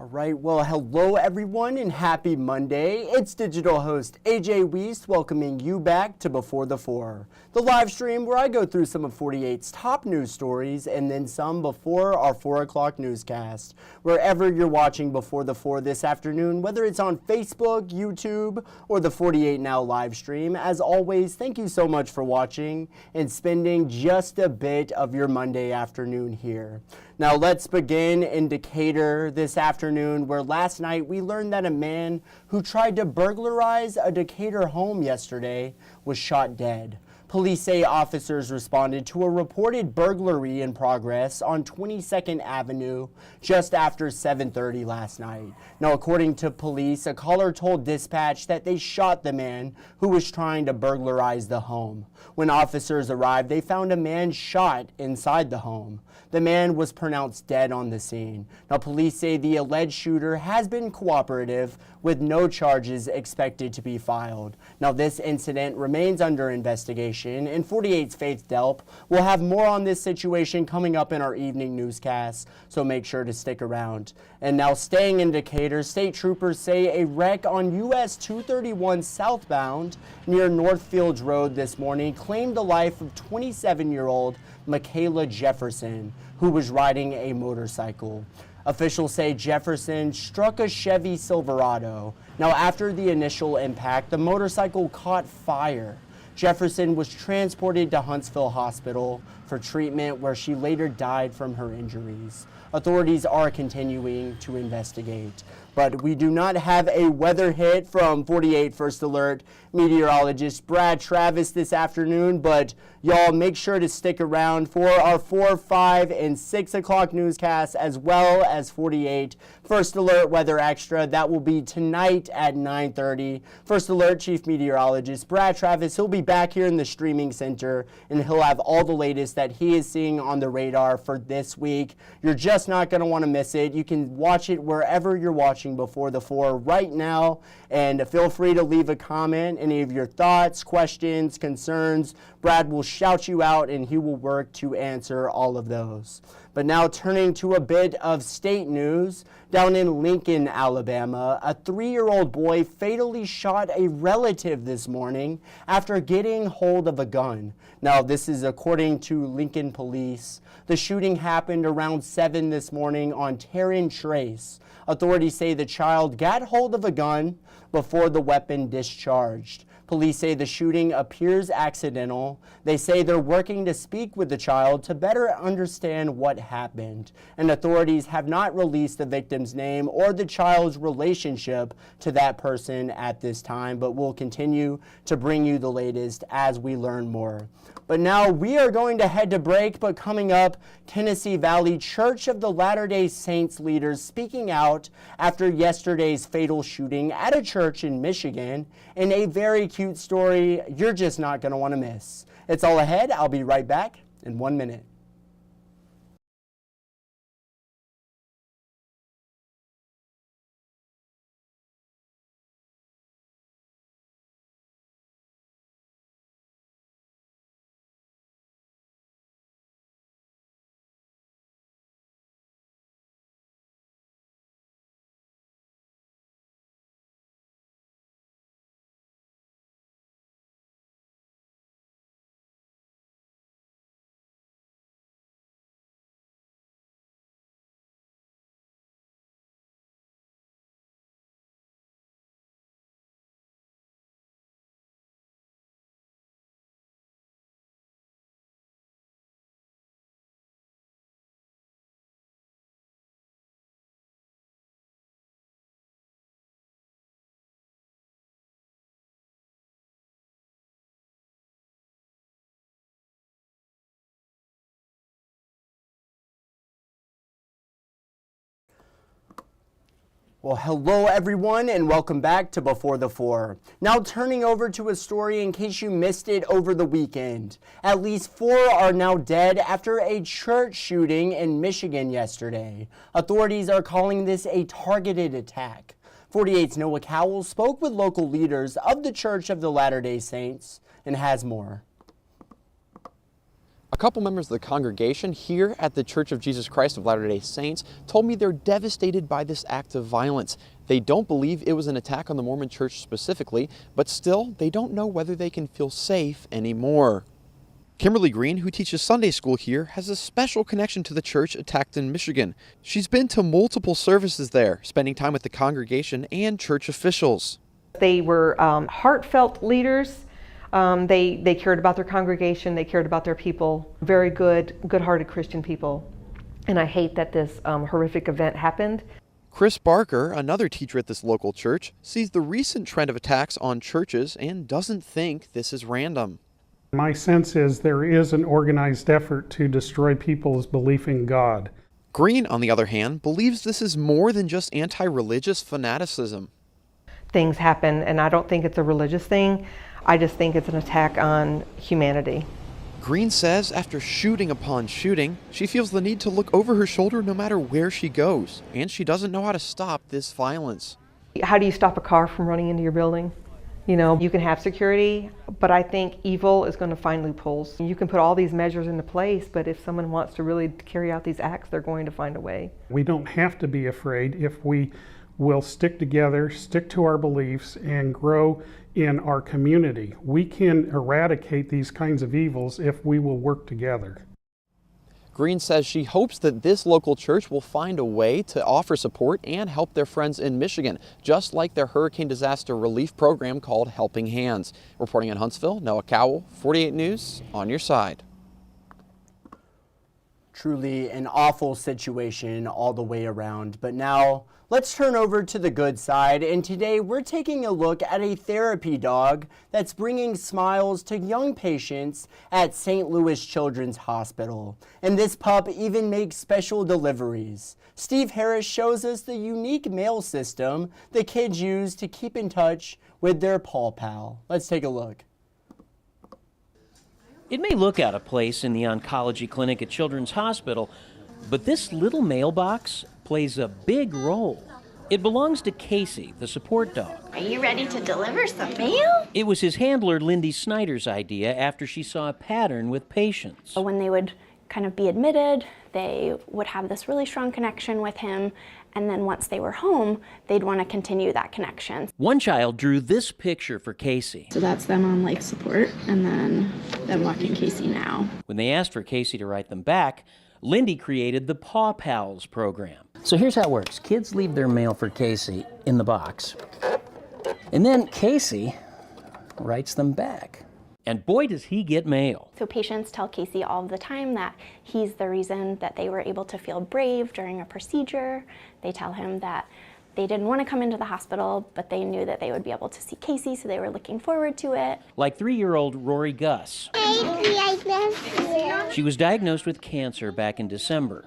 All right, well, hello everyone and happy Monday. It's digital host A.J. Wuest welcoming you back to Before the Four, the live stream where I go through some of 48's top news stories and then some before our 4 o'clock newscast. Wherever you're watching Before the Four this afternoon, whether it's on Facebook, YouTube, or the 48 Now live stream, as always, thank you so much for watching and spending just a bit of your Monday afternoon here. Now let's begin in Decatur this afternoon, where last night we learned that a man who tried to burglarize a Decatur home yesterday was shot dead. Police say officers responded to a reported burglary in progress on 22nd Avenue just after 7:30 last night. Now, according to police, a caller told dispatch that they shot the man who was trying to burglarize the home. When officers arrived, they found a man shot inside the home. The man was pronounced dead on the scene. Now, police say the alleged shooter has been cooperative with no charges expected to be filed. Now, this incident remains under investigation, and 48's Faith Delp will have more on this situation coming up in our evening newscast, so make sure to stick around. And now, staying in Decatur, state troopers say a wreck on US 231 southbound near Northfields Road this morning claimed the life of 27-year-old Michaela Jefferson, who was riding a motorcycle. Officials say Jefferson struck a Chevy Silverado. Now, after the initial impact, the motorcycle caught fire. Jefferson was transported to Huntsville Hospital for treatment, where she later died from her injuries. Authorities are continuing to investigate. But we do not have a weather hit from 48 First Alert meteorologist Brad Travis this afternoon, but y'all make sure to stick around for our 4, 5, and 6 o'clock newscasts, as well as 48 First Alert Weather Extra. That will be tonight at 9:30. First Alert Chief Meteorologist Brad Travis, he'll be back here in the streaming center, and he'll have all the latest that he is seeing on the radar for this week. You're just not going to want to miss it. You can watch it wherever you're watching Before the Four right now, and feel free to leave a comment, any of your thoughts, questions, concerns. Brad will shout you out and he will work to answer all of those. But now, turning to a bit of state news, down in Lincoln, Alabama, a 3-year-old boy fatally shot a relative this morning after getting hold of a gun. Now, this is according to Lincoln police. The shooting happened around 7 this morning on Tarrant Trace. Authorities say the child got hold of a gun before the weapon discharged. Police say the shooting appears accidental. They say they're working to speak with the child to better understand what happened. And authorities have not released the victim's name or the child's relationship to that person at this time, but we'll continue to bring you the latest as we learn more. But now we are going to head to break, but coming up, Tennessee Valley Church of the Latter-day Saints leaders speaking out after yesterday's fatal shooting at a church in Michigan, and a very cute story you're just not going to want to miss. It's all ahead. I'll be right back in 1 minute. Well, hello everyone and welcome back to Before the Four. Now turning over to a story in case you missed it over the weekend. At least 4 are now dead after a church shooting in Michigan yesterday. Authorities are calling this a targeted attack. 48's Noah Cowell spoke with local leaders of the Church of the Latter-day Saints and has more. couple members of the congregation here at the Church of Jesus Christ of Latter-day Saints told me they're devastated by this act of violence. They don't believe it was an attack on the Mormon Church specifically, but still, they don't know whether they can feel safe anymore. Kimberly Green, who teaches Sunday school here, has a special connection to the church attacked in Michigan. She's been to multiple services there, spending time with the congregation and church officials. They were heartfelt leaders. They cared about their congregation, they cared about their people. Very good-hearted Christian people. And I hate that this horrific event happened. Chris Barker, another teacher at this local church, sees the recent trend of attacks on churches and doesn't think this is random. My sense is there is an organized effort to destroy people's belief in God. Green, on the other hand, believes this is more than just anti-religious fanaticism. Things happen, and I don't think it's a religious thing. I just think it's an attack on humanity. Green says after shooting upon shooting, she feels the need to look over her shoulder no matter where she goes, and she doesn't know how to stop this violence. How do you stop a car from running into your building? You know, you can have security, but I think evil is going to find loopholes. You can put all these measures into place, but if someone wants to really carry out these acts, they're going to find a way. We don't have to be afraid if we will stick together, stick to our beliefs, and grow in our community. We can eradicate these kinds of evils if we will work together. Green says she hopes that this local church will find a way to offer support and help their friends in Michigan, just like their hurricane disaster relief program called Helping Hands. Reporting in Huntsville, Noah Cowell, 48 News, on your side. Truly an awful situation all the way around, but now let's turn over to the good side, and today we're taking a look at a therapy dog that's bringing smiles to young patients at St. Louis Children's Hospital. And this pup even makes special deliveries. Steve Harris shows us the unique mail system the kids use to keep in touch with their paw pal. Let's take a look. It may look out of place in the oncology clinic at Children's Hospital, but this little mailbox plays a big role. It belongs to Casey, the support dog. Are you ready to deliver some mail? It was his handler, Lindy Snyder's idea after she saw a pattern with patients. When they would kind of be admitted, they would have this really strong connection with him, and then once they were home, they'd want to continue that connection. One child drew this picture for Casey. So that's them on life support, and then them walking Casey now. When they asked for Casey to write them back, Lindy created the Paw Pals program. So here's how it works. Kids leave their mail for Casey in the box, and then Casey writes them back. And boy, does he get mail. So patients tell Casey all the time that he's the reason that they were able to feel brave during a procedure. They tell him that they didn't want to come into the hospital, but they knew that they would be able to see Casey, so they were looking forward to it. Like 3-year-old Rory Gus. She was diagnosed with cancer back in December.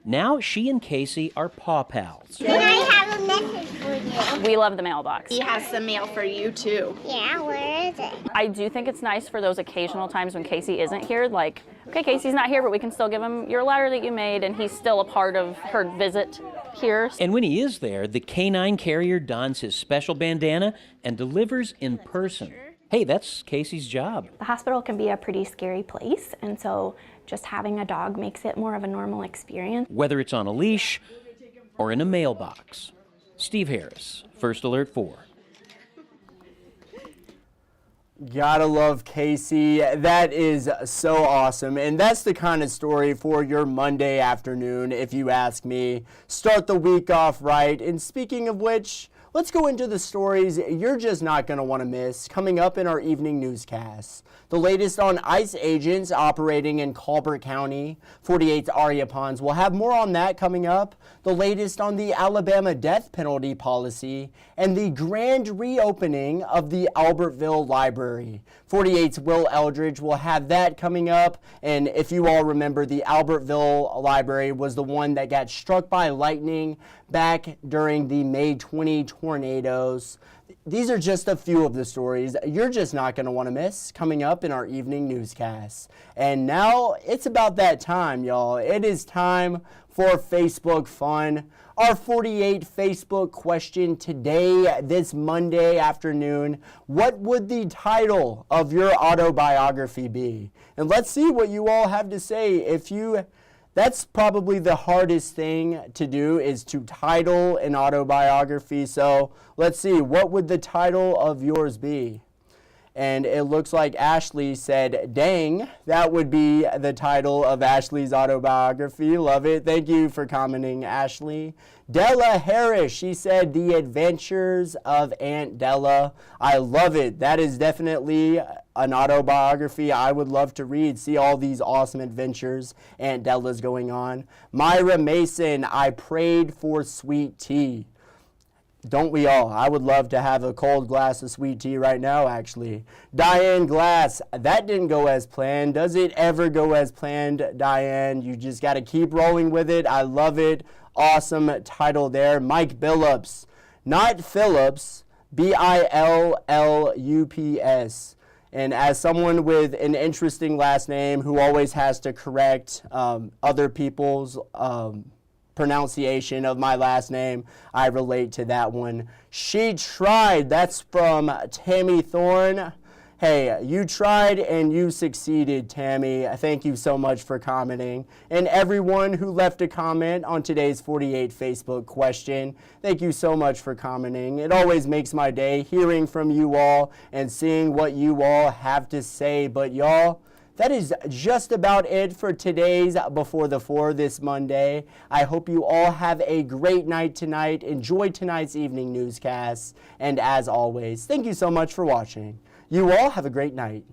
Now she and Casey are paw pals. Can I have a message for you? We love the mailbox. He has some mail for you too. Yeah, where is it? I do think it's nice for those occasional times when Casey isn't here, like, okay, Casey's not here, but we can still give him your letter that you made, and he's still a part of her visit here. And when he is there, the canine carrier dons his special bandana and delivers in person. Hey, that's Casey's job. The hospital can be a pretty scary place, and so just having a dog makes it more of a normal experience. Whether it's on a leash or in a mailbox. Steve Harris, First Alert 4. Gotta love Casey. That is so awesome. And that's the kind of story for your Monday afternoon, if you ask me. Start the week off right. And speaking of which, let's go into the stories you're just not going to want to miss coming up in our evening newscasts. The latest on ICE agents operating in Colbert County. 48's Aria Pons will have more on that coming up. The latest on the Alabama death penalty policy and the grand reopening of the Albertville Library. 48's Will Eldridge will have that coming up. And if you all remember, the Albertville Library was the one that got struck by lightning back during the May 20 tornadoes. These are just a few of the stories you're just not going to want to miss coming up in our evening newscasts. And now it's about that time, y'all. It is time for Facebook fun. Our 48 Facebook question today, this Monday afternoon: what would the title of your autobiography be? And let's see what you all have to say. That's probably the hardest thing to do, is to title an autobiography. So let's see, what would the title of yours be? And it looks like Ashley said, dang, that would be the title of Ashley's autobiography. Love it. Thank you for commenting, Ashley. Della Harris, she said, The Adventures of Aunt Della. I love it. That is definitely an autobiography I would love to read. See all these awesome adventures Aunt Della's going on. Myra Mason, I prayed for sweet tea. Don't we all? I would love to have a cold glass of sweet tea right now, actually. Diane Glass, that didn't go as planned. Does it ever go as planned, Diane? You just got to keep rolling with it. I love it. Awesome title there. Mike Billups, not Phillips, Billups. And as someone with an interesting last name who always has to correct other people's pronunciation of my last name, I relate to that one. She tried. That's from Tammy Thorne. Hey, you tried and you succeeded, Tammy. Thank you so much for commenting. And everyone who left a comment on today's 48 Facebook question, thank you so much for commenting. It always makes my day hearing from you all and seeing what you all have to say. But y'all, that is just about it for today's Before the Four this Monday. I hope you all have a great night tonight. Enjoy tonight's evening newscasts. And as always, thank you so much for watching. You all have a great night.